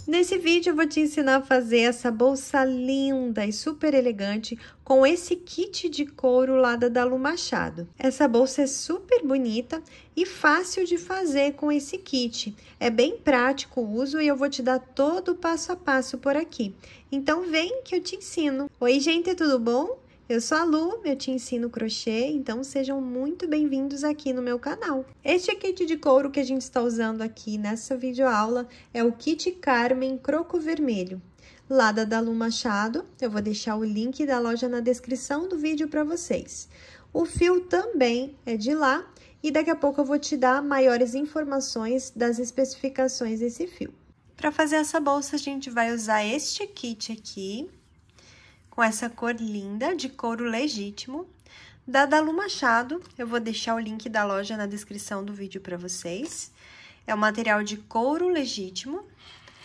Nesse vídeo eu vou te ensinar a fazer essa bolsa linda e super elegante com esse kit de couro lá da Dalu Machado. Essa bolsa é super bonita e fácil de fazer com esse kit. É bem prático o uso e eu vou te dar todo o passo a passo por aqui. Então vem que eu te ensino. Oi gente, tudo bom? Eu sou a Lu, eu te ensino crochê, então sejam muito bem-vindos aqui no meu canal. Este kit de couro que a gente está usando aqui nessa videoaula é o Kit Carmen Croco Vermelho, lá da Dalu Machado. Eu vou deixar o link da loja na descrição do vídeo para vocês. O fio também é de lá e daqui a pouco eu vou te dar maiores informações das especificações desse fio. Para fazer essa bolsa, a gente vai usar este kit aqui, com essa cor linda de couro legítimo, da Dalu Machado. Eu vou deixar o link da loja na descrição do vídeo para vocês. É um material de couro legítimo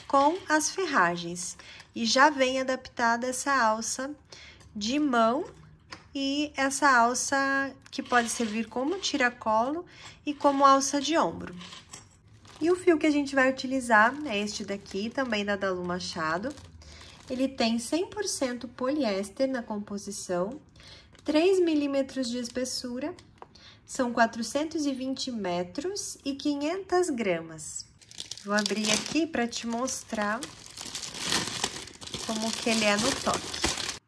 com as ferragens. E já vem adaptada essa alça de mão e essa alça que pode servir como tiracolo e como alça de ombro. E o fio que a gente vai utilizar é este daqui, também da Dalu Machado. Ele tem 100% poliéster na composição, 3 milímetros de espessura, são 420 metros e 500 gramas. Vou abrir aqui para te mostrar como que ele é no toque.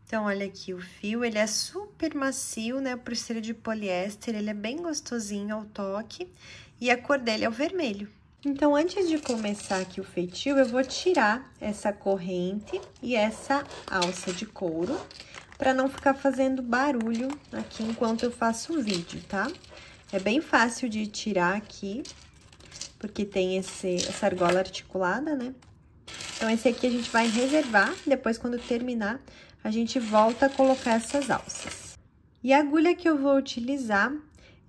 Então, olha aqui o fio, ele é super macio, né, por ser de poliéster, ele é bem gostosinho ao toque e a cor dele é o vermelho. Então, antes de começar aqui o feitio, eu vou tirar essa corrente e essa alça de couro, para não ficar fazendo barulho aqui enquanto eu faço o vídeo, tá? É bem fácil de tirar aqui, porque tem essa argola articulada, né? Então, esse aqui a gente vai reservar, depois quando terminar, a gente volta a colocar essas alças. E a agulha que eu vou utilizar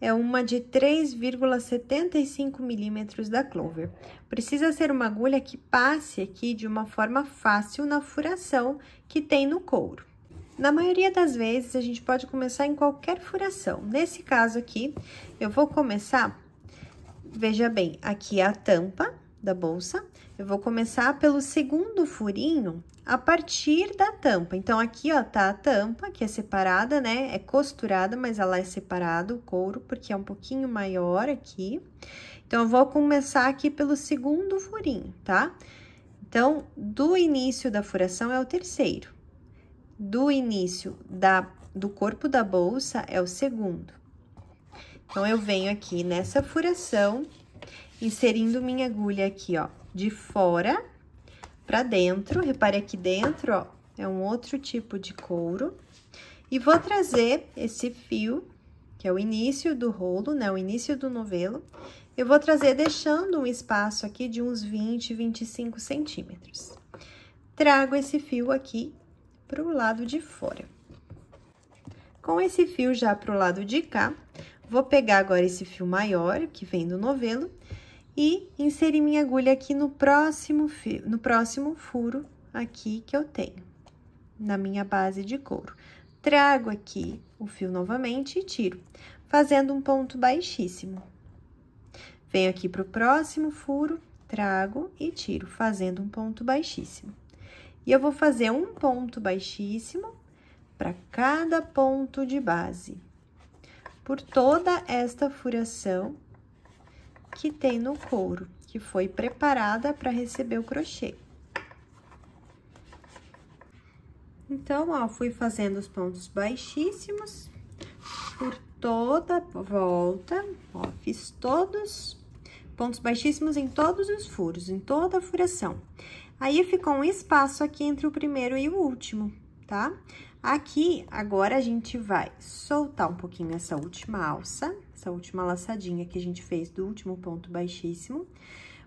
é uma de 3,75 milímetros da Clover. Precisa ser uma agulha que passe aqui de uma forma fácil na furação que tem no couro. Na maioria das vezes, a gente pode começar em qualquer furação. Nesse caso aqui, eu vou começar, veja bem, aqui é a tampa da bolsa. Eu vou começar pelo segundo furinho a partir da tampa. Então, aqui, ó, tá a tampa, que é separada, né? É costurada, mas ela é separada, o couro, porque é um pouquinho maior aqui. Então, eu vou começar aqui pelo segundo furinho, tá? Então, do início da furação é o terceiro. Do início do corpo da bolsa é o segundo. Então, eu venho aqui nessa furação, inserindo minha agulha aqui, ó, de fora pra dentro. Repare aqui dentro, ó, é um outro tipo de couro. E vou trazer esse fio, que é o início do rolo, né, o início do novelo. Eu vou trazer deixando um espaço aqui de uns 20, 25 centímetros. Trago esse fio aqui pro lado de fora. Com esse fio já pro lado de cá, vou pegar agora esse fio maior, que vem do novelo, e inserir minha agulha aqui no próximo fio, no próximo furo aqui que eu tenho, na minha base de couro. Trago aqui o fio novamente e tiro, fazendo um ponto baixíssimo. Venho aqui pro próximo furo, trago e tiro, fazendo um ponto baixíssimo. E eu vou fazer um ponto baixíssimo para cada ponto de base, por toda esta furação que tem no couro, que foi preparada para receber o crochê. Então, ó, fui fazendo os pontos baixíssimos por toda a volta, ó, fiz todos pontos baixíssimos em todos os furos, em toda a furação. Aí, ficou um espaço aqui entre o primeiro e o último, tá? Aqui, agora, a gente vai soltar um pouquinho essa última alça, essa última laçadinha que a gente fez do último ponto baixíssimo.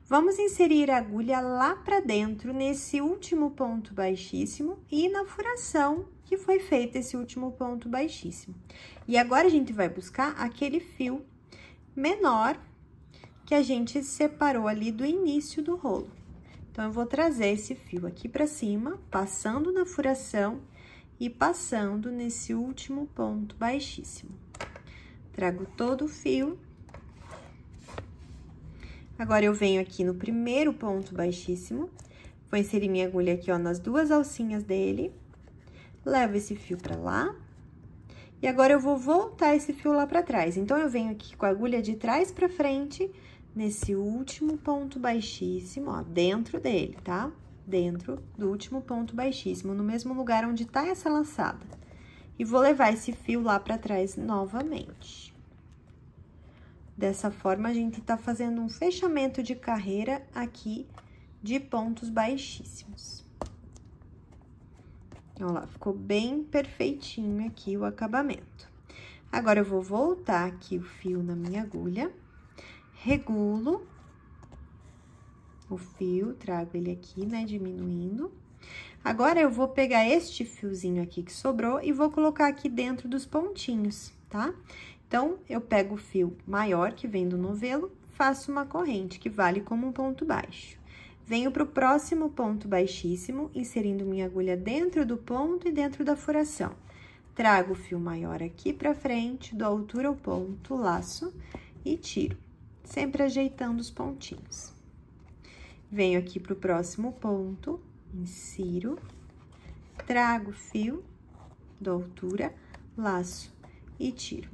Vamos inserir a agulha lá pra dentro, nesse último ponto baixíssimo, e na furação que foi feito esse último ponto baixíssimo. E agora, a gente vai buscar aquele fio menor que a gente separou ali do início do rolo. Então, eu vou trazer esse fio aqui pra cima, passando na furação e passando nesse último ponto baixíssimo. Trago todo o fio. Agora, eu venho aqui no primeiro ponto baixíssimo, vou inserir minha agulha aqui, ó, nas duas alcinhas dele, levo esse fio pra lá, e agora eu vou voltar esse fio lá pra trás. Então, eu venho aqui com a agulha de trás pra frente, nesse último ponto baixíssimo, ó, dentro dele, tá? Dentro do último ponto baixíssimo, no mesmo lugar onde tá essa laçada. E vou levar esse fio lá pra trás novamente. Dessa forma, a gente tá fazendo um fechamento de carreira aqui de pontos baixíssimos. Olha lá, ficou bem perfeitinho aqui o acabamento. Agora, eu vou voltar aqui o fio na minha agulha, regulo o fio, trago ele aqui, né, diminuindo. Agora, eu vou pegar este fiozinho aqui que sobrou e vou colocar aqui dentro dos pontinhos, tá? Então, eu pego o fio maior, que vem do novelo, faço uma corrente, que vale como um ponto baixo. Venho pro próximo ponto baixíssimo, inserindo minha agulha dentro do ponto e dentro da furação. Trago o fio maior aqui pra frente, dou altura ao ponto, laço e tiro, sempre ajeitando os pontinhos. Venho aqui pro próximo ponto, insiro, trago o fio, dou altura, laço e tiro.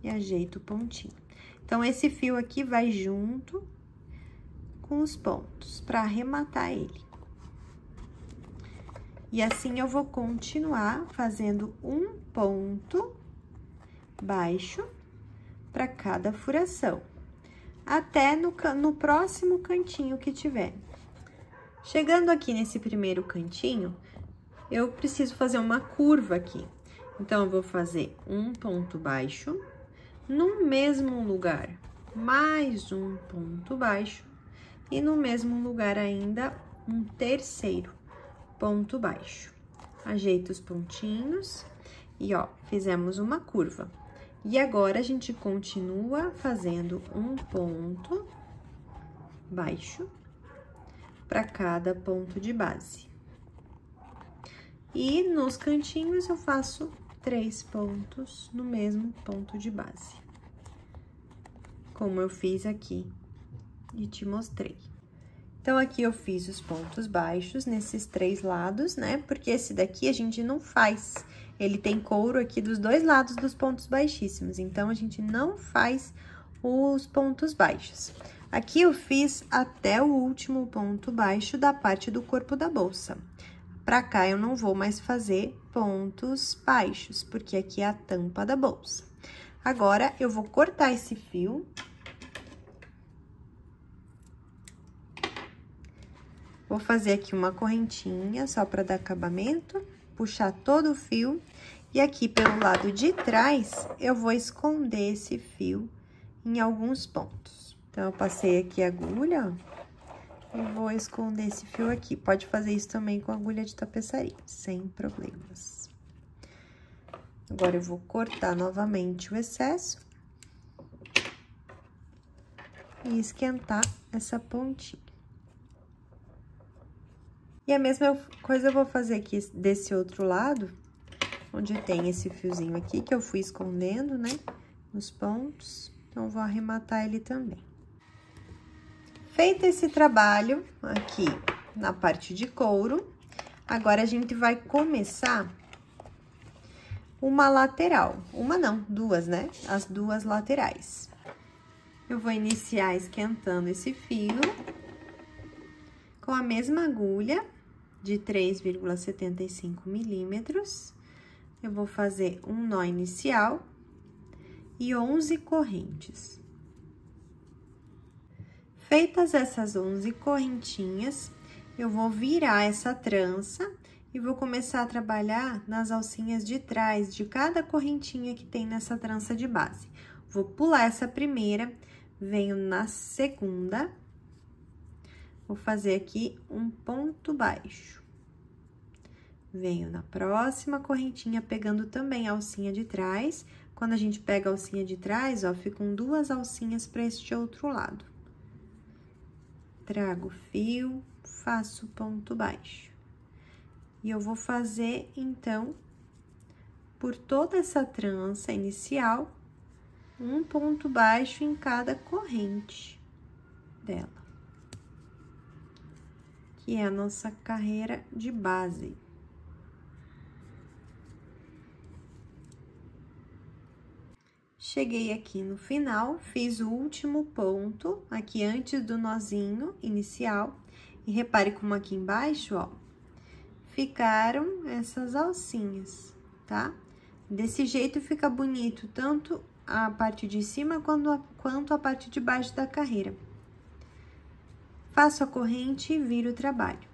E ajeito o pontinho. Então, esse fio aqui vai junto com os pontos, para arrematar ele. E assim, eu vou continuar fazendo um ponto baixo para cada furação, até no próximo cantinho que tiver. Chegando aqui nesse primeiro cantinho, eu preciso fazer uma curva aqui. Então, eu vou fazer um ponto baixo, no mesmo lugar, mais um ponto baixo, e no mesmo lugar ainda, um terceiro ponto baixo. Ajeito os pontinhos e, ó, fizemos uma curva. E agora, a gente continua fazendo um ponto baixo para cada ponto de base. E nos cantinhos, eu faço 3 pontos no mesmo ponto de base, como eu fiz aqui e te mostrei. Então, aqui eu fiz os pontos baixos nesses 3 lados, né? Porque esse daqui a gente não faz, ele tem couro aqui dos 2 lados dos pontos baixíssimos, então, a gente não faz os pontos baixos. Aqui eu fiz até o último ponto baixo da parte do corpo da bolsa. Pra cá, eu não vou mais fazer pontos baixos, porque aqui é a tampa da bolsa. Agora, eu vou cortar esse fio. Vou fazer aqui uma correntinha, só pra dar acabamento, puxar todo o fio. E aqui, pelo lado de trás, eu vou esconder esse fio em alguns pontos. Então, eu passei aqui a agulha, ó. E vou esconder esse fio aqui. Pode fazer isso também com agulha de tapeçaria, sem problemas. Agora, eu vou cortar novamente o excesso. E esquentar essa pontinha. E a mesma coisa eu vou fazer aqui desse outro lado, onde tem esse fiozinho aqui, que eu fui escondendo, né, nos pontos. Então, vou arrematar ele também. Feito esse trabalho aqui na parte de couro, agora a gente vai começar uma lateral. Uma não, duas, né? As duas laterais. Eu vou iniciar esquentando esse fio com a mesma agulha de 3,75 milímetros. Eu vou fazer um nó inicial e 11 correntes. Feitas essas 11 correntinhas, eu vou virar essa trança e vou começar a trabalhar nas alcinhas de trás de cada correntinha que tem nessa trança de base. Vou pular essa primeira, venho na segunda, vou fazer aqui um ponto baixo. Venho na próxima correntinha, pegando também a alcinha de trás. Quando a gente pega a alcinha de trás, ó, ficam 2 alcinhas para este outro lado. Trago o fio, faço ponto baixo. E eu vou fazer, então, por toda essa trança inicial, um ponto baixo em cada corrente dela. Que é a nossa carreira de base. Cheguei aqui no final, fiz o último ponto, aqui antes do nozinho inicial, e repare como aqui embaixo, ó, ficaram essas alcinhas, tá? Desse jeito fica bonito tanto a parte de cima quanto a parte de baixo da carreira. Faço a corrente e viro o trabalho.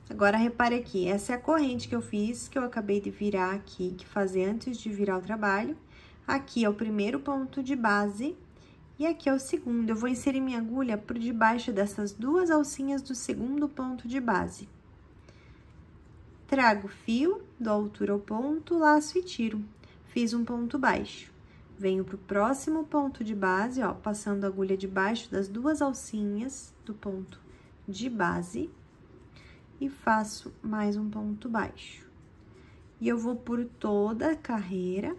Agora, repare aqui, essa é a corrente que eu fiz, que eu acabei de virar aqui, que fazer antes de virar o trabalho. Aqui é o primeiro ponto de base e aqui é o segundo. Eu vou inserir minha agulha por debaixo dessas 2 alcinhas do segundo ponto de base. Trago o fio, dou altura ao ponto, laço e tiro. Fiz um ponto baixo. Venho pro próximo ponto de base, ó, passando a agulha debaixo das 2 alcinhas do ponto de base. E faço mais um ponto baixo. E eu vou por toda a carreira,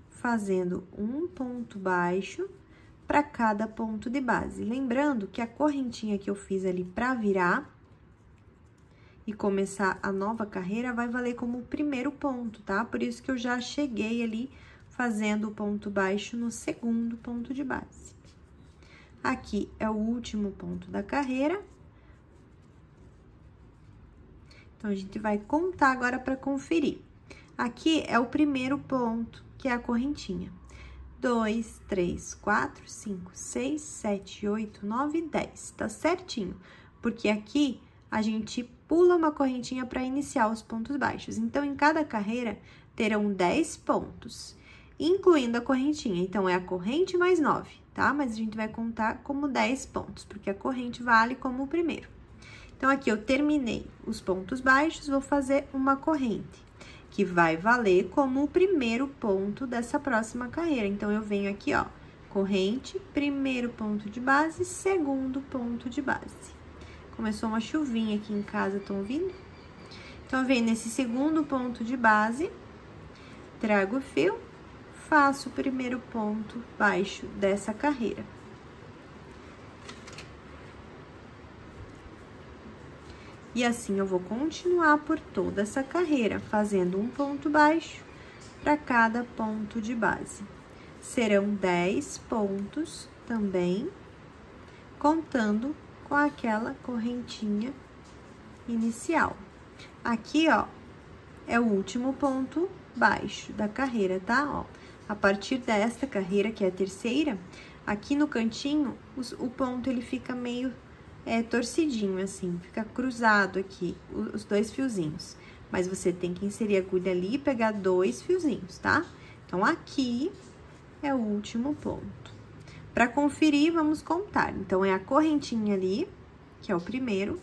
fazendo um ponto baixo para cada ponto de base. Lembrando que a correntinha que eu fiz ali para virar e começar a nova carreira vai valer como o primeiro ponto, tá? Por isso que eu já cheguei ali fazendo o ponto baixo no segundo ponto de base. Aqui é o último ponto da carreira. Então, a gente vai contar agora para conferir. Aqui é o primeiro ponto, que é a correntinha. 2, 3, 4, 5, 6, 7, 8, 9, 10. Tá certinho, porque aqui a gente pula uma correntinha para iniciar os pontos baixos. Então, em cada carreira, terão 10 pontos, incluindo a correntinha. Então, é a corrente mais 9, tá? Mas a gente vai contar como 10 pontos, porque a corrente vale como o primeiro. Então, aqui eu terminei os pontos baixos, vou fazer uma corrente, que vai valer como o primeiro ponto dessa próxima carreira. Então, eu venho aqui, ó, corrente, primeiro ponto de base, segundo ponto de base. Começou uma chuvinha aqui em casa, estão ouvindo? Então, eu venho nesse segundo ponto de base, trago o fio, faço o primeiro ponto baixo dessa carreira. E assim, eu vou continuar por toda essa carreira, fazendo um ponto baixo para cada ponto de base. Serão 10 pontos também, contando com aquela correntinha inicial. Aqui, ó, é o último ponto baixo da carreira, tá? Ó, a partir desta carreira, que é a terceira, aqui no cantinho, o ponto ele fica meio torcidinho, assim, fica cruzado aqui, os 2 fiozinhos. Mas você tem que inserir a agulha ali e pegar 2 fiozinhos, tá? Então, aqui é o último ponto. Para conferir, vamos contar. Então, é a correntinha ali, que é o primeiro.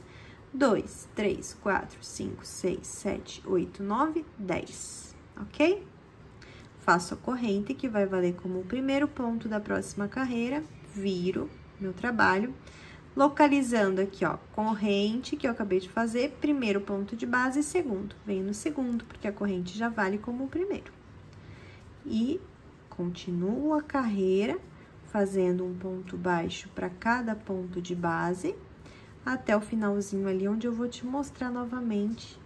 2, 3, 4, 5, 6, 7, 8, 9, 10, ok? Faço a corrente, que vai valer como o primeiro ponto da próxima carreira, viro meu trabalho. Localizando aqui, ó, corrente que eu acabei de fazer, primeiro ponto de base e segundo. Venho no segundo, porque a corrente já vale como o primeiro. E continuo a carreira, fazendo um ponto baixo para cada ponto de base, até o finalzinho ali, onde eu vou te mostrar novamente,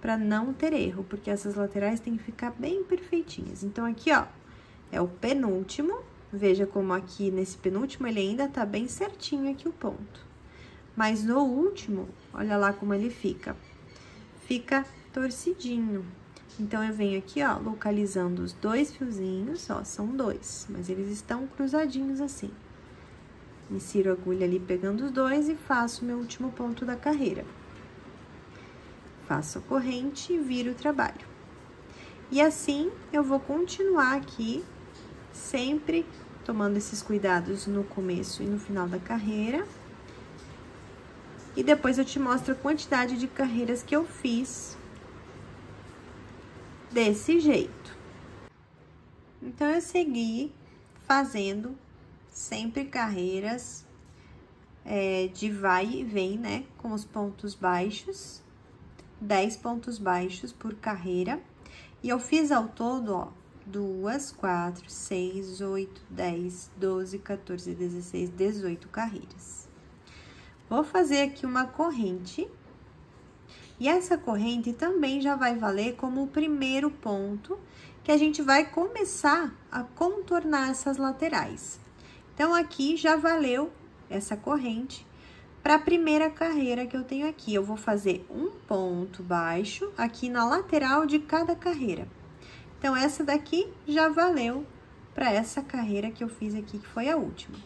para não ter erro, porque essas laterais têm que ficar bem perfeitinhas. Então, aqui, ó, é o penúltimo. Veja como aqui nesse penúltimo ele ainda tá bem certinho aqui o ponto. Mas no último, olha lá como ele fica. Fica torcidinho. Então, eu venho aqui, ó, localizando os 2 fiozinhos, ó, são 2, mas eles estão cruzadinhos assim. Insiro a agulha ali pegando os 2 e faço o meu último ponto da carreira. Faço a corrente e viro o trabalho. E assim, eu vou continuar aqui, sempre tomando esses cuidados no começo e no final da carreira. E depois eu te mostro a quantidade de carreiras que eu fiz desse jeito. Então, eu segui fazendo sempre carreiras de vai e vem, né? Com os pontos baixos, 10 pontos baixos por carreira. E eu fiz ao todo, ó, 2, 4, 6, 8, 10, 12, 14, 16, 18 carreiras. Vou fazer aqui uma corrente. E essa corrente também já vai valer como o primeiro ponto que a gente vai começar a contornar essas laterais. Então, aqui já valeu essa corrente para a primeira carreira que eu tenho aqui. Eu vou fazer um ponto baixo aqui na lateral de cada carreira. Então, essa daqui já valeu para essa carreira que eu fiz aqui, que foi a última.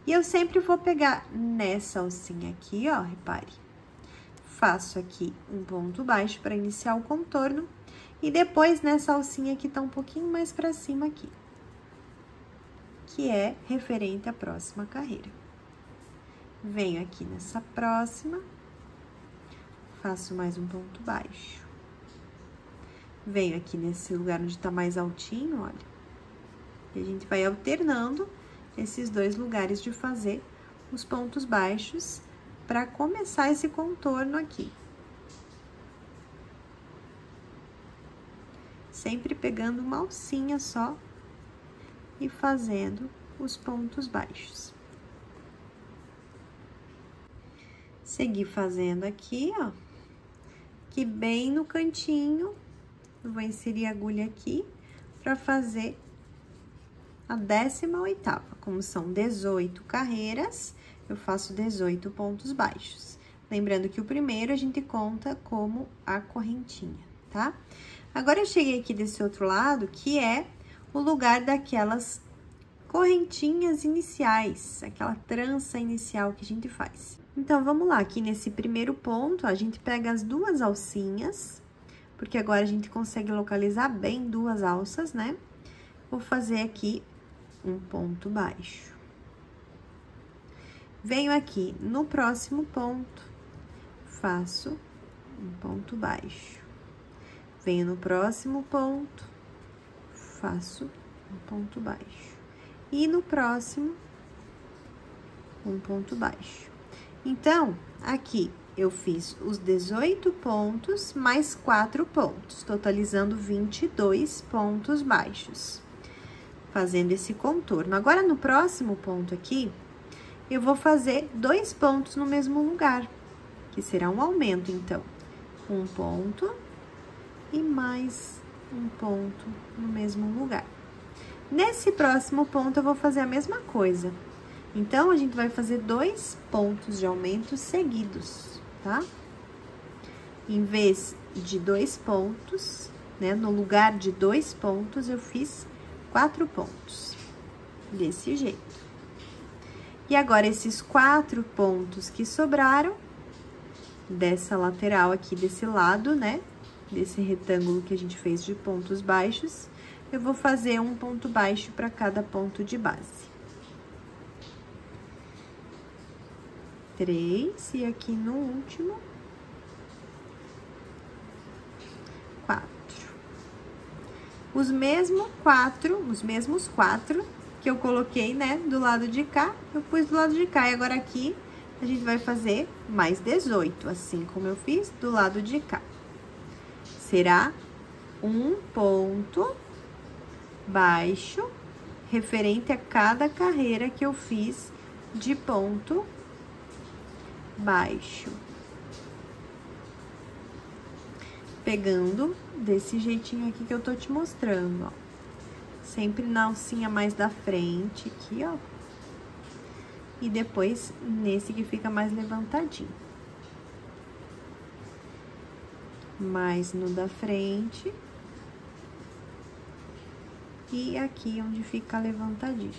E eu sempre vou pegar nessa alcinha aqui, ó, repare. Faço aqui um ponto baixo para iniciar o contorno. E depois, nessa alcinha que tá um pouquinho mais para cima aqui, que é referente à próxima carreira. Venho aqui nessa próxima, faço mais um ponto baixo. Venho aqui nesse lugar onde tá mais altinho, olha. E a gente vai alternando esses dois lugares de fazer os pontos baixos para começar esse contorno aqui. Sempre pegando uma alcinha só e fazendo os pontos baixos. Segui fazendo aqui, ó, que bem no cantinho, eu vou inserir a agulha aqui para fazer a 18ª. Como são 18 carreiras, eu faço 18 pontos baixos. Lembrando que o primeiro a gente conta como a correntinha, tá? Agora, eu cheguei aqui desse outro lado, que é o lugar daquelas correntinhas iniciais, aquela trança inicial que a gente faz. Então, vamos lá, aqui nesse primeiro ponto, ó, a gente pega as duas alcinhas, porque agora a gente consegue localizar bem duas alças, né? Vou fazer aqui um ponto baixo. Venho aqui no próximo ponto, faço um ponto baixo. Venho no próximo ponto, faço um ponto baixo. E no próximo, um ponto baixo. Então, aqui eu fiz os 18 pontos mais 4 pontos, totalizando 22 pontos baixos, fazendo esse contorno. Agora, no próximo ponto aqui, eu vou fazer 2 pontos no mesmo lugar, que será um aumento, então. Um ponto e mais um ponto no mesmo lugar. Nesse próximo ponto, eu vou fazer a mesma coisa. Então, a gente vai fazer 2 pontos de aumento seguidos, tá? Em vez de 2 pontos, né? No lugar de 2 pontos, eu fiz 4 pontos. Desse jeito. E agora, esses 4 pontos que sobraram, dessa lateral aqui, desse lado, né? Desse retângulo que a gente fez de pontos baixos, eu vou fazer um ponto baixo para cada ponto de base. 3, e aqui no último, 4. Os mesmos 4 que eu coloquei, né, do lado de cá, eu pus do lado de cá. E agora aqui, a gente vai fazer mais 18, assim como eu fiz do lado de cá. Será um ponto baixo referente a cada carreira que eu fiz de ponto baixo. Pegando desse jeitinho aqui que eu tô te mostrando, ó. Sempre na alcinha mais da frente aqui, ó. E depois nesse que fica mais levantadinho. Mais no da frente. E aqui onde fica levantadinho.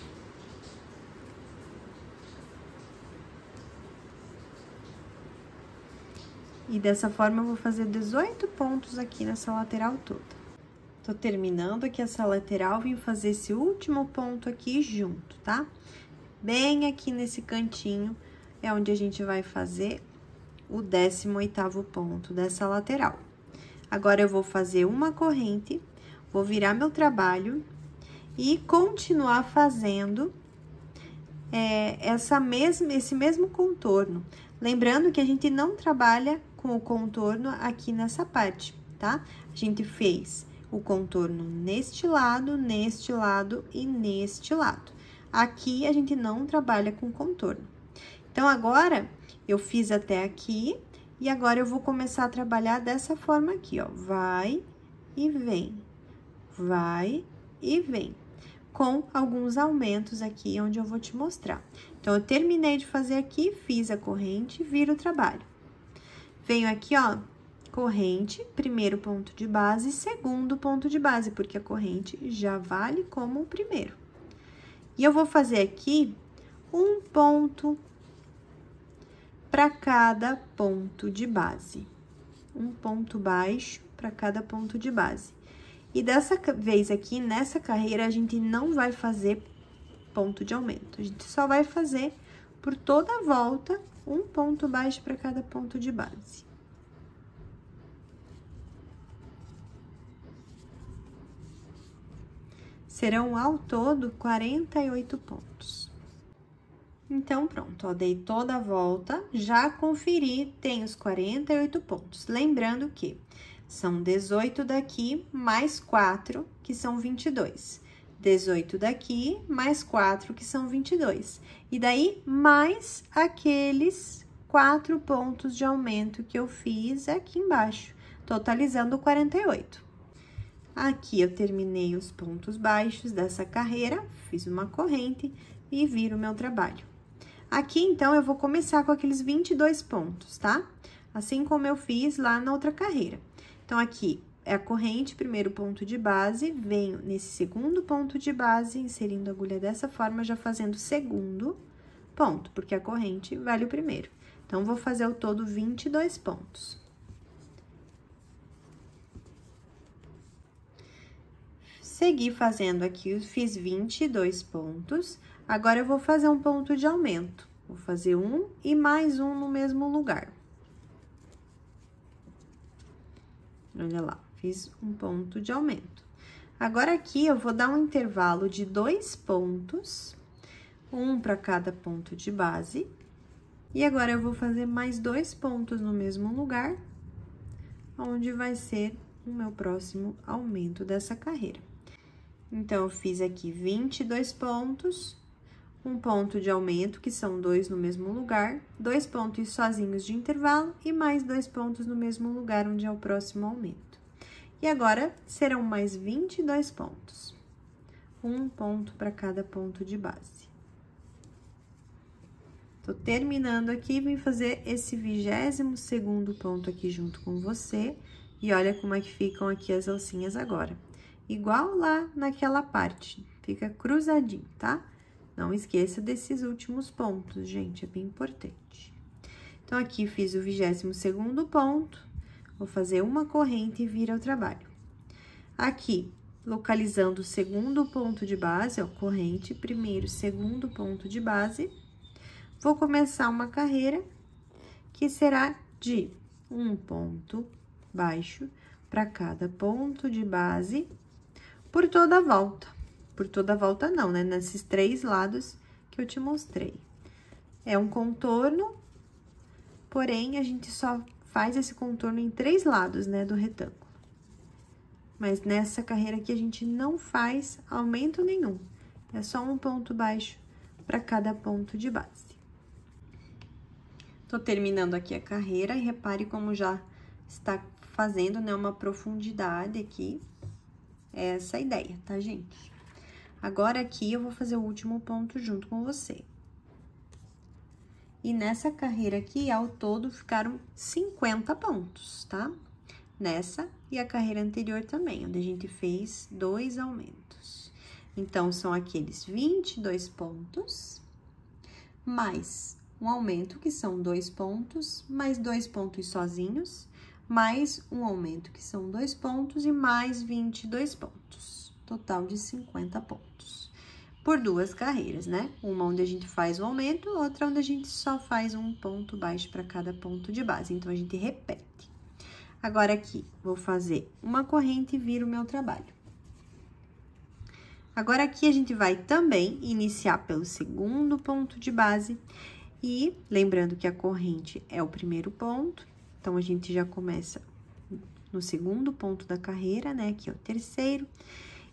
E dessa forma, eu vou fazer 18 pontos aqui nessa lateral toda. Tô terminando aqui essa lateral, vim fazer esse último ponto aqui junto, tá? Bem aqui nesse cantinho é onde a gente vai fazer o 18º ponto dessa lateral. Agora, eu vou fazer uma corrente, vou virar meu trabalho e continuar fazendo esse mesmo contorno. Lembrando que a gente não trabalha com o contorno aqui nessa parte, tá? A gente fez o contorno neste lado e neste lado. Aqui, a gente não trabalha com contorno. Então, agora, eu fiz até aqui, e agora eu vou começar a trabalhar dessa forma aqui, ó. Vai e vem, vai e vem. Com alguns aumentos aqui, onde eu vou te mostrar. Então, eu terminei de fazer aqui, fiz a corrente, viro o trabalho. Venho aqui, ó, corrente, primeiro ponto de base, segundo ponto de base, porque a corrente já vale como o primeiro. E eu vou fazer aqui um ponto para cada ponto de base. Um ponto baixo para cada ponto de base. E dessa vez aqui, nessa carreira, a gente não vai fazer ponto de aumento. A gente só vai fazer, por toda a volta, um ponto baixo para cada ponto de base. Serão, ao todo, 48 pontos. Então, pronto, ó, dei toda a volta, já conferi, tem os 48 pontos. Lembrando que são 18 daqui, mais 4, que são 22. 18 daqui, mais 4, que são 22. E daí, mais aqueles 4 pontos de aumento que eu fiz aqui embaixo, totalizando 48. Aqui, eu terminei os pontos baixos dessa carreira, fiz uma corrente e viro o meu trabalho. Aqui, então, eu vou começar com aqueles 22 pontos, tá? Assim como eu fiz lá na outra carreira. Então, aqui é a corrente, primeiro ponto de base, venho nesse segundo ponto de base, inserindo a agulha dessa forma, já fazendo o segundo ponto, porque a corrente vale o primeiro. Então, vou fazer ao todo 22 pontos. Segui fazendo aqui, fiz 22 pontos, agora eu vou fazer um ponto de aumento. Vou fazer um e mais um no mesmo lugar. Olha lá, fiz um ponto de aumento. Agora, aqui, eu vou dar um intervalo de 2 pontos, um para cada ponto de base. E agora, eu vou fazer mais 2 pontos no mesmo lugar, onde vai ser o meu próximo aumento dessa carreira. Então, eu fiz aqui 22 pontos, um ponto de aumento, que são 2 no mesmo lugar, 2 pontos sozinhos de intervalo e mais 2 pontos no mesmo lugar, onde é o próximo aumento. E agora, serão mais 22 pontos. Um ponto para cada ponto de base. Tô terminando aqui, vim fazer esse 22º ponto aqui junto com você. E olha como é que ficam aqui as alcinhas agora. Igual lá naquela parte, fica cruzadinho, tá? Não esqueça desses últimos pontos, gente, é bem importante. Então, aqui fiz o 22º ponto, vou fazer uma corrente e vira o trabalho. Aqui, localizando o segundo ponto de base, ó, corrente, primeiro, segundo ponto de base, vou começar uma carreira que será de um ponto baixo para cada ponto de base por toda a volta. Por toda a volta não, né? Nesses 3 lados que eu te mostrei. É um contorno, porém, a gente só faz esse contorno em 3 lados, né, do retângulo. Mas nessa carreira aqui, a gente não faz aumento nenhum. É só um ponto baixo para cada ponto de base. Tô terminando aqui a carreira e repare como já está fazendo, né, uma profundidade aqui. É essa a ideia, tá, gente? Agora, aqui, eu vou fazer o último ponto junto com você. E nessa carreira aqui, ao todo, ficaram 50 pontos, tá? Nessa e a carreira anterior também, onde a gente fez 2 aumentos. Então, são aqueles 22 pontos, mais um aumento, que são 2 pontos, mais 2 pontos sozinhos, mais um aumento, que são 2 pontos, e mais 22 pontos. Total de 50 pontos. por 2 carreiras, né? Uma onde a gente faz o aumento, outra onde a gente só faz um ponto baixo para cada ponto de base. Então, a gente repete. Agora, aqui, vou fazer uma corrente e viro o meu trabalho. Agora, aqui, a gente vai também iniciar pelo segundo ponto de base. E, lembrando que a corrente é o primeiro ponto, então, a gente já começa no segundo ponto da carreira, né? Aqui é o terceiro.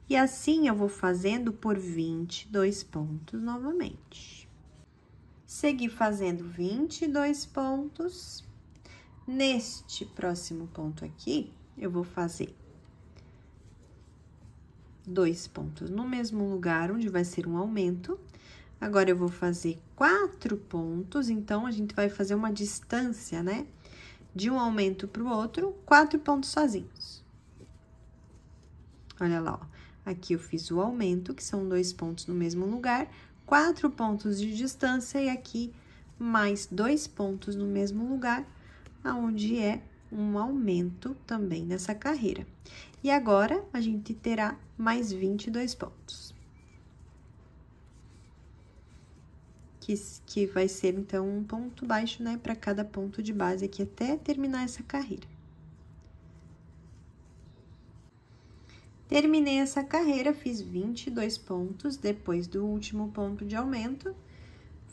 E assim, eu vou fazendo por 22 pontos novamente. Segui fazendo 22 pontos. Neste próximo ponto aqui, eu vou fazer 2 pontos no mesmo lugar, onde vai ser um aumento. Agora, eu vou fazer 4 pontos, então, a gente vai fazer uma distância, né? De um aumento para o outro, 4 pontos sozinhos. Olha lá, ó. Aqui eu fiz o aumento, que são 2 pontos no mesmo lugar, 4 pontos de distância, e aqui mais 2 pontos no mesmo lugar, aonde é um aumento também nessa carreira. E agora, a gente terá mais 22 pontos. Que vai ser, então, um ponto baixo, né, para cada ponto de base aqui, até terminar essa carreira. Terminei essa carreira, fiz 22 pontos, depois do último ponto de aumento,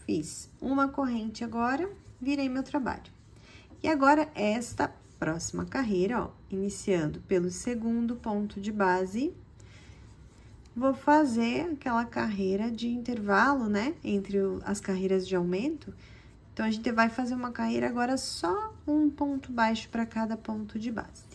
fiz uma corrente agora, virei meu trabalho. E agora, esta próxima carreira, ó, iniciando pelo segundo ponto de base, vou fazer aquela carreira de intervalo, né, entre as carreiras de aumento. Então, a gente vai fazer uma carreira agora só um ponto baixo para cada ponto de base.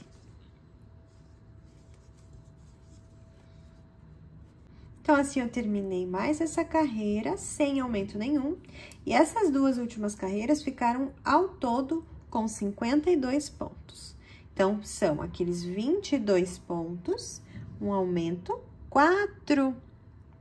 Então, assim, eu terminei mais essa carreira sem aumento nenhum. E essas 2 últimas carreiras ficaram ao todo com 52 pontos. Então, são aqueles 22 pontos, um aumento, 4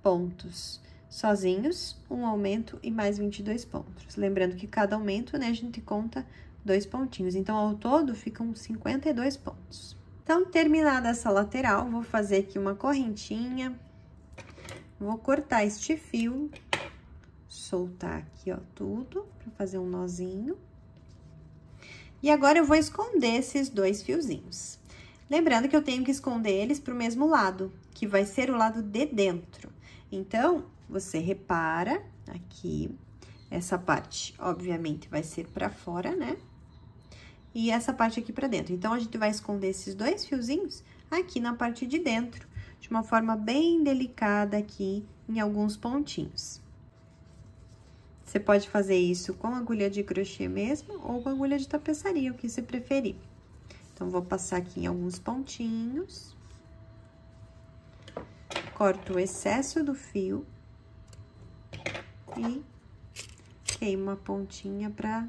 pontos sozinhos, um aumento e mais 22 pontos. Lembrando que cada aumento, né, a gente conta 2 pontinhos. Então, ao todo, ficam 52 pontos. Então, terminada essa lateral, vou fazer aqui uma correntinha. Vou cortar este fio, soltar aqui, ó, tudo, pra fazer um nozinho. E agora, eu vou esconder esses 2 fiozinhos. Lembrando que eu tenho que esconder eles pro mesmo lado, que vai ser o lado de dentro. Então, você repara aqui, essa parte, obviamente, vai ser pra fora, né? E essa parte aqui pra dentro. Então, a gente vai esconder esses 2 fiozinhos aqui na parte de dentro, de uma forma bem delicada aqui, em alguns pontinhos. Você pode fazer isso com agulha de crochê mesmo, ou com agulha de tapeçaria, o que você preferir. Então, vou passar aqui em alguns pontinhos. Corto o excesso do fio. E queimo a pontinha pra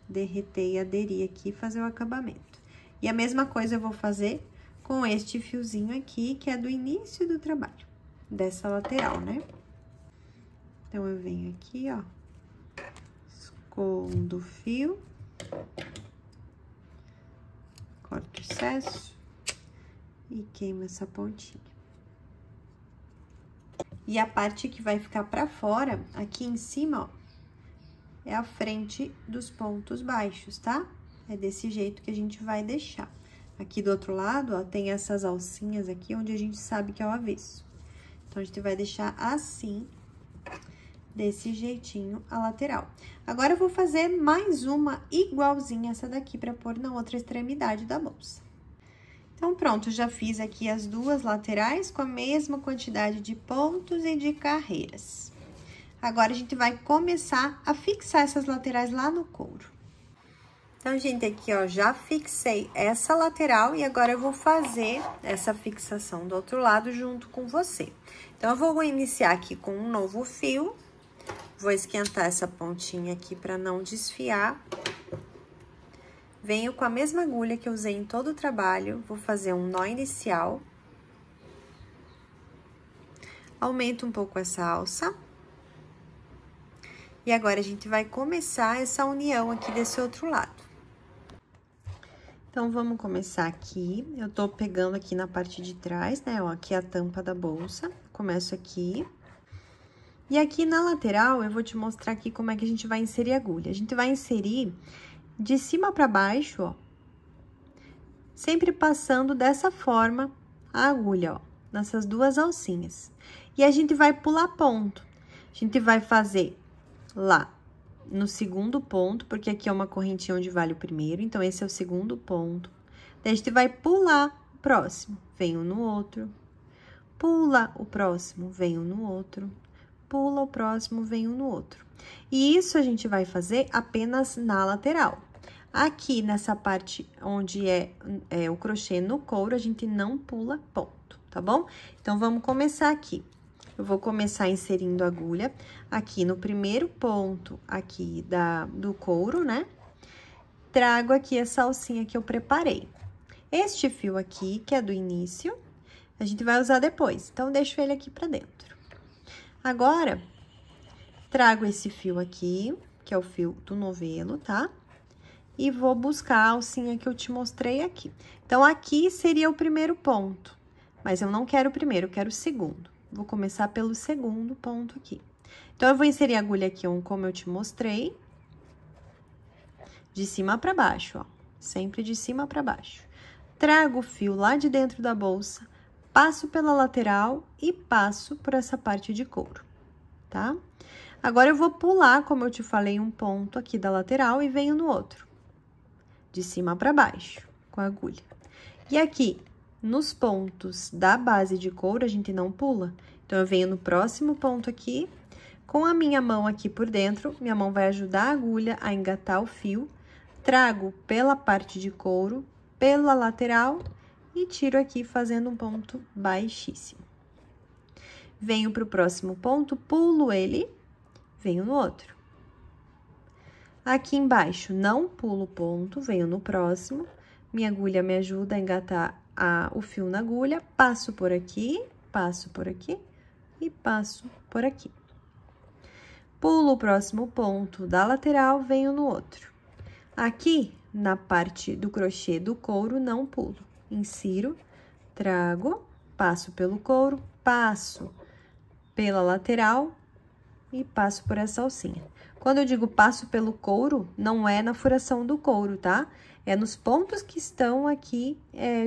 derreter e aderir aqui e fazer o acabamento. E a mesma coisa eu vou fazer com este fiozinho aqui, que é do início do trabalho, dessa lateral, né? Então, eu venho aqui, ó, escondo o fio, corto o excesso e queimo essa pontinha. E a parte que vai ficar pra fora, aqui em cima, ó, é a frente dos pontos baixos, tá? É desse jeito que a gente vai deixar. Aqui do outro lado, ó, tem essas alcinhas aqui, onde a gente sabe que é o avesso. Então, a gente vai deixar assim, desse jeitinho, a lateral. Agora, eu vou fazer mais uma igualzinha essa daqui, pra pôr na outra extremidade da bolsa. Então, pronto, já fiz aqui as 2 laterais com a mesma quantidade de pontos e de carreiras. Agora, a gente vai começar a fixar essas laterais lá no couro. Então, gente, aqui, ó, já fixei essa lateral e agora eu vou fazer essa fixação do outro lado junto com você. Então, eu vou iniciar aqui com um novo fio, vou esquentar essa pontinha aqui pra não desfiar. Venho com a mesma agulha que eu usei em todo o trabalho, vou fazer um nó inicial. Aumento um pouco essa alça. E agora, a gente vai começar essa união aqui desse outro lado. Então, vamos começar aqui. Eu tô pegando aqui na parte de trás, né, ó, aqui é a tampa da bolsa. Começo aqui. E aqui na lateral, eu vou te mostrar aqui como é que a gente vai inserir a agulha. A gente vai inserir de cima pra baixo, ó. Sempre passando dessa forma a agulha, ó, nessas duas alcinhas. E a gente vai pular ponto. A gente vai fazer lá no segundo ponto, porque aqui é uma correntinha onde vale o primeiro, então esse é o segundo ponto. Daí a gente vai pular o próximo, venho no outro. Pula o próximo, venho no outro. Pula o próximo, venho no outro. E isso a gente vai fazer apenas na lateral. Aqui, nessa parte onde é o crochê no couro, a gente não pula ponto, tá bom? Então, vamos começar aqui. Eu vou começar inserindo a agulha aqui no primeiro ponto aqui do couro, né? Trago aqui essa alcinha que eu preparei. Este fio aqui, que é do início, a gente vai usar depois, então, deixo ele aqui pra dentro. Agora, trago esse fio aqui, que é o fio do novelo, tá? E vou buscar a alcinha que eu te mostrei aqui. Então, aqui seria o primeiro ponto, mas eu não quero o primeiro, eu quero o segundo. Vou começar pelo segundo ponto aqui. Então, eu vou inserir a agulha aqui, como eu te mostrei, de cima pra baixo, ó. Sempre de cima pra baixo. Trago o fio lá de dentro da bolsa, passo pela lateral e passo por essa parte de couro, tá? Agora, eu vou pular, como eu te falei, um ponto aqui da lateral e venho no outro. De cima pra baixo, com a agulha. E aqui, nos pontos da base de couro, a gente não pula. Então, eu venho no próximo ponto aqui, com a minha mão aqui por dentro, minha mão vai ajudar a agulha a engatar o fio, trago pela parte de couro, pela lateral e tiro aqui fazendo um ponto baixíssimo. Venho pro próximo ponto, pulo ele, venho no outro. Aqui embaixo, não pulo ponto, venho no próximo. Minha agulha me ajuda a engatar o fio na agulha, passo por aqui e passo por aqui. Pulo o próximo ponto da lateral, venho no outro. Aqui, na parte do crochê do couro, não pulo. Insiro, trago, passo pelo couro, passo pela lateral e passo por essa alcinha. Quando eu digo passo pelo couro, não é na furação do couro, tá? É nos pontos que estão aqui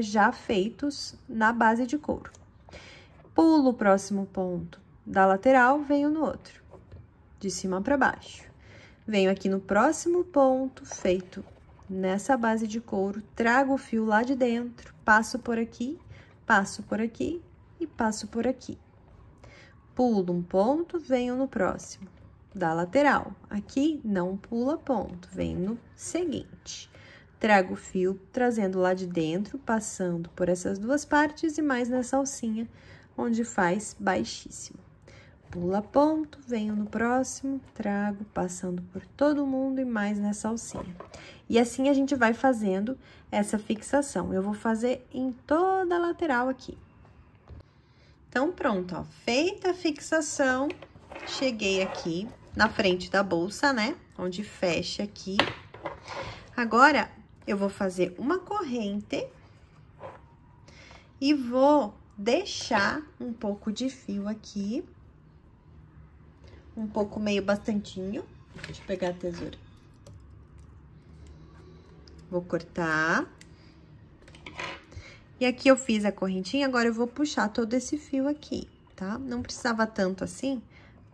já feitos na base de couro. Pulo o próximo ponto da lateral, venho no outro, de cima para baixo. Venho aqui no próximo ponto feito nessa base de couro, trago o fio lá de dentro, passo por aqui e passo por aqui. Pulo um ponto, venho no próximo, da lateral. Aqui, não pula ponto, venho no seguinte. Trago o fio, trazendo lá de dentro, passando por essas duas partes e mais nessa alcinha, onde faz baixíssimo. Pula ponto, venho no próximo, trago, passando por todo mundo e mais nessa alcinha. E assim a gente vai fazendo essa fixação. Eu vou fazer em toda a lateral aqui. Então, pronto, ó. Feita a fixação, cheguei aqui na frente da bolsa, né? Onde fecha aqui. Agora, eu vou fazer uma corrente e vou deixar um pouco de fio aqui. Um pouco, meio bastantinho. Deixa eu pegar a tesoura. Vou cortar. E aqui eu fiz a correntinha, agora eu vou puxar todo esse fio aqui, tá? Não precisava tanto assim,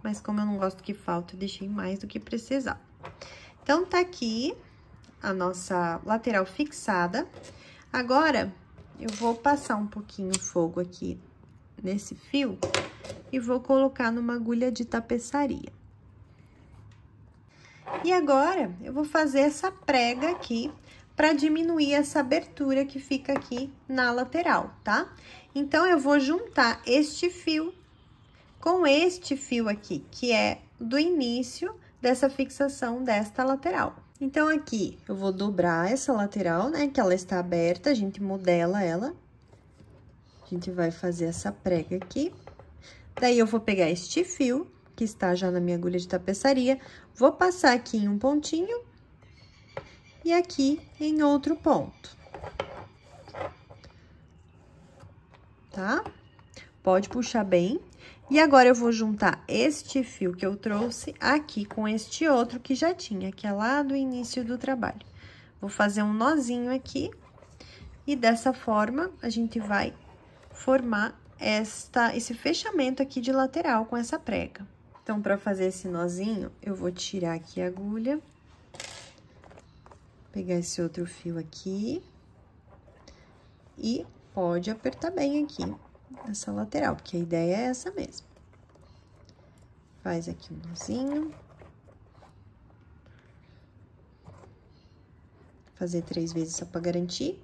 mas como eu não gosto que falte, eu deixei mais do que precisar. Então, tá aqui a nossa lateral fixada. Agora, eu vou passar um pouquinho o fogo aqui nesse fio e vou colocar numa agulha de tapeçaria. E agora, eu vou fazer essa prega aqui para diminuir essa abertura que fica aqui na lateral, tá? Então, eu vou juntar este fio com este fio aqui, que é do início dessa fixação desta lateral. Então, aqui, eu vou dobrar essa lateral, né, que ela está aberta, a gente modela ela. A gente vai fazer essa prega aqui. Daí, eu vou pegar este fio, que está já na minha agulha de tapeçaria, vou passar aqui em um pontinho e aqui em outro ponto. Tá? Pode puxar bem. E agora, eu vou juntar este fio que eu trouxe aqui com este outro que já tinha, que é lá do início do trabalho. Vou fazer um nozinho aqui e dessa forma, a gente vai formar esse fechamento aqui de lateral com essa prega. Então, para fazer esse nozinho, eu vou tirar aqui a agulha, pegar esse outro fio aqui e pode apertar bem aqui essa lateral, porque a ideia é essa mesmo. Faz aqui um nozinho. Fazer 3 vezes só pra garantir.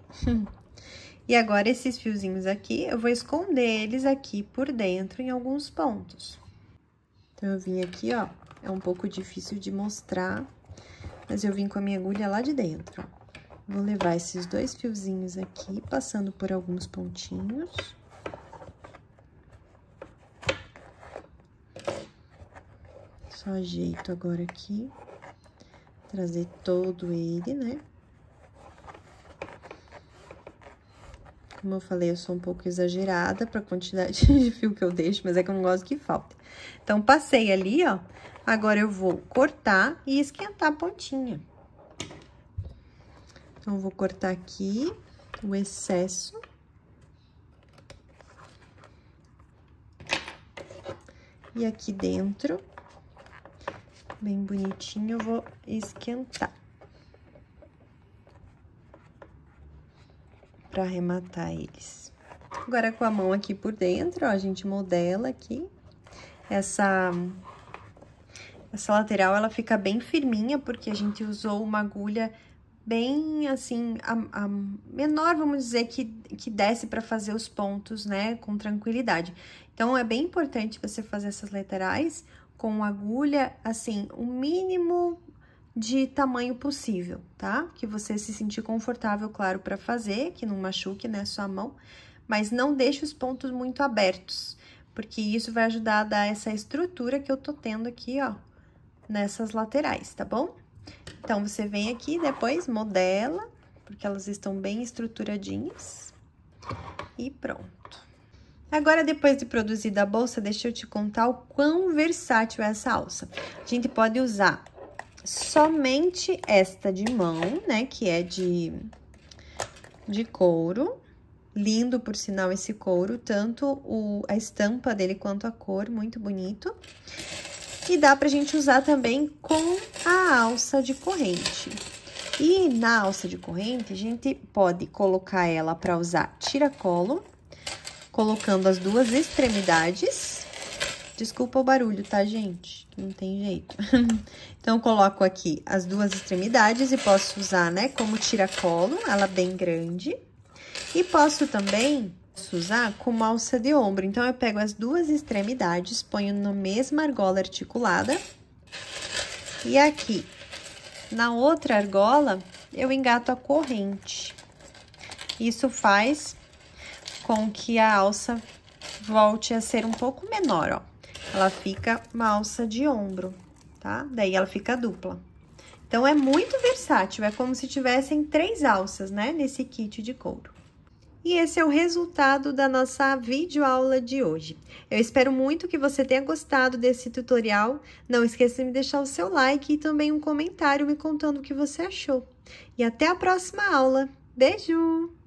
E agora, esses fiozinhos aqui, eu vou esconder eles aqui por dentro em alguns pontos. Então, eu vim aqui, ó, é um pouco difícil de mostrar, mas eu vim com a minha agulha lá de dentro, ó. Vou levar esses 2 fiozinhos aqui, passando por alguns pontinhos. Só ajeito agora aqui, trazer todo ele, né? Como eu falei, eu sou um pouco exagerada pra quantidade de fio que eu deixo, mas é que eu não gosto que falte. Então, passei ali, ó. Agora, eu vou cortar e esquentar a pontinha. Então, eu vou cortar aqui o excesso. E aqui dentro, bem bonitinho, eu vou esquentar. Pra arrematar eles. Agora, com a mão aqui por dentro, ó, a gente modela aqui. Essa lateral, ela fica bem firminha, porque a gente usou uma agulha bem, assim, a menor, vamos dizer, que desce pra fazer os pontos, né, com tranquilidade. Então, é bem importante você fazer essas laterais com agulha, assim, o mínimo de tamanho possível, tá? Que você se sentir confortável, claro, pra fazer, que não machuque, né, sua mão, mas não deixe os pontos muito abertos, porque isso vai ajudar a dar essa estrutura que eu tô tendo aqui, ó, nessas laterais, tá bom? Então, você vem aqui, depois modela, porque elas estão bem estruturadinhas, e pronto. Agora, depois de produzida a bolsa, deixa eu te contar o quão versátil é essa alça. A gente pode usar somente esta de mão, né, que é de couro. Lindo, por sinal, esse couro, tanto a estampa dele quanto a cor, muito bonito. E dá pra gente usar também com a alça de corrente. E na alça de corrente, a gente pode colocar ela pra usar tiracolo, colocando as 2 extremidades. Desculpa o barulho, tá, gente? Não tem jeito. Então, eu coloco aqui as 2 extremidades e posso usar, né, como tiracolo, ela bem grande. E posso também usar como alça de ombro. Então, eu pego as 2 extremidades, ponho na mesma argola articulada. E aqui, na outra argola, eu engato a corrente. Isso faz com que a alça volte a ser um pouco menor, ó. Ela fica uma alça de ombro, tá? Daí, ela fica dupla. Então, é muito versátil, é como se tivessem 3 alças, né, nesse kit de couro. E esse é o resultado da nossa videoaula de hoje. Eu espero muito que você tenha gostado desse tutorial. Não esqueça de me deixar o seu like e também um comentário me contando o que você achou. E até a próxima aula. Beijo!